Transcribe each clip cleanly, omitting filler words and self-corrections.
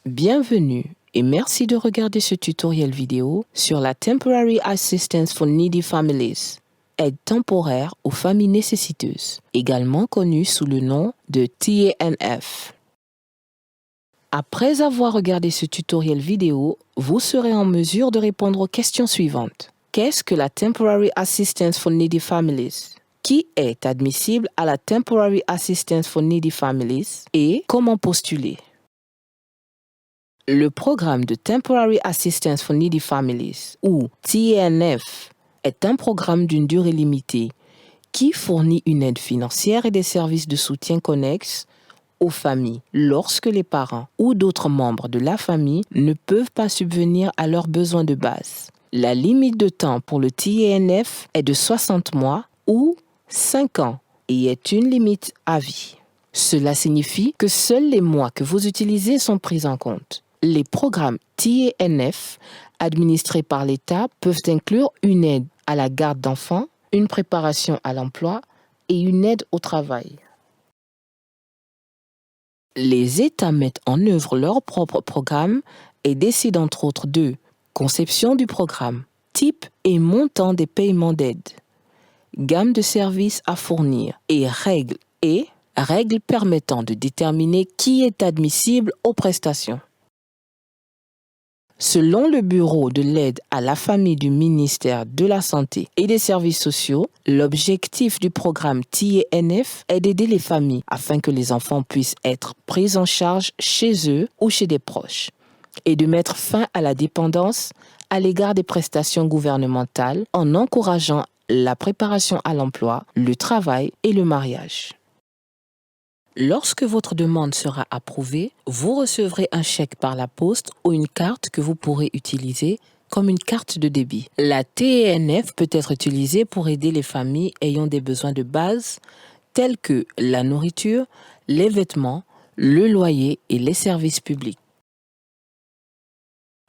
Bienvenue et merci de regarder ce tutoriel vidéo sur la Temporary Assistance for Needy Families, aide temporaire aux familles nécessiteuses, également connue sous le nom de TANF. Après avoir regardé ce tutoriel vidéo, vous serez en mesure de répondre aux questions suivantes. Qu'est-ce que la Temporary Assistance for Needy Families? Qui est admissible à la Temporary Assistance for Needy Families et comment postuler? Le programme de Temporary Assistance for Needy Families, ou TANF, est un programme d'une durée limitée qui fournit une aide financière et des services de soutien connexes aux familles lorsque les parents ou d'autres membres de la famille ne peuvent pas subvenir à leurs besoins de base. La limite de temps pour le TANF est de 60 mois ou 5 ans et est une limite à vie. Cela signifie que seuls les mois que vous utilisez sont pris en compte. Les programmes TANF administrés par l'État peuvent inclure une aide à la garde d'enfants, une préparation à l'emploi et une aide au travail. Les États mettent en œuvre leur propre programme et décident entre autres de conception du programme, type et montant des paiements d'aide, gamme de services à fournir et règles permettant de déterminer qui est admissible aux prestations. Selon le Bureau de l'aide à la famille du ministère de la Santé et des Services sociaux, l'objectif du programme TANF est d'aider les familles afin que les enfants puissent être pris en charge chez eux ou chez des proches et de mettre fin à la dépendance à l'égard des prestations gouvernementales en encourageant la préparation à l'emploi, le travail et le mariage. Lorsque votre demande sera approuvée, vous recevrez un chèque par la poste ou une carte que vous pourrez utiliser comme une carte de débit. La TANF peut être utilisée pour aider les familles ayant des besoins de base tels que la nourriture, les vêtements, le loyer et les services publics.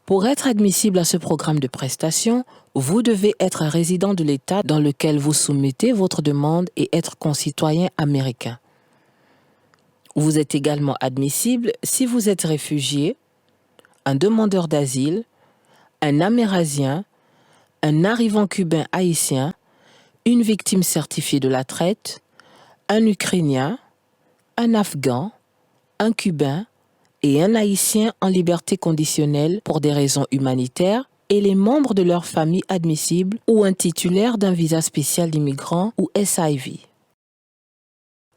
Pour être admissible à ce programme de prestation, vous devez être un résident de l'État dans lequel vous soumettez votre demande et être concitoyen américain. Vous êtes également admissible si vous êtes réfugié, un demandeur d'asile, un Amérasien, un arrivant cubain haïtien, une victime certifiée de la traite, un Ukrainien, un Afghan, un Cubain et un Haïtien en liberté conditionnelle pour des raisons humanitaires et les membres de leur famille admissibles ou un titulaire d'un visa spécial d'immigrant ou SIV.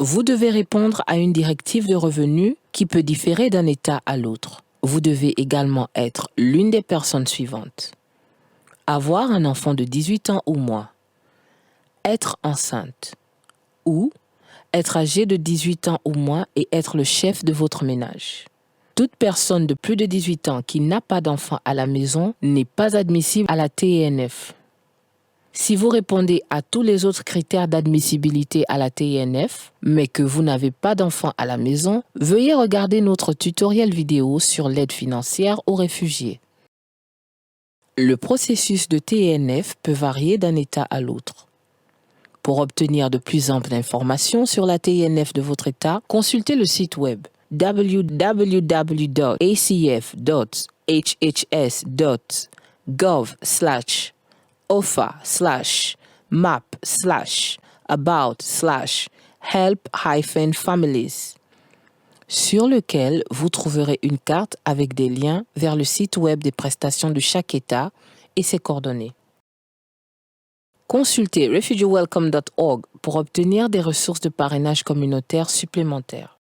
Vous devez répondre à une directive de revenus qui peut différer d'un État à l'autre. Vous devez également être l'une des personnes suivantes. Avoir un enfant de 18 ans ou moins. Être enceinte. Ou être âgé de 18 ans ou moins et être le chef de votre ménage. Toute personne de plus de 18 ans qui n'a pas d'enfant à la maison n'est pas admissible à la TANF. Si vous répondez à tous les autres critères d'admissibilité à la TANF, mais que vous n'avez pas d'enfant à la maison, veuillez regarder notre tutoriel vidéo sur l'aide financière aux réfugiés. Le processus de TANF peut varier d'un État à l'autre. Pour obtenir de plus amples informations sur la TANF de votre État, consultez le site web www.achs.gov/offa/map/about/help-families sur lequel vous trouverez une carte avec des liens vers le site web des prestations de chaque État et ses coordonnées. Consultez refugeewelcome.org pour obtenir des ressources de parrainage communautaire supplémentaires.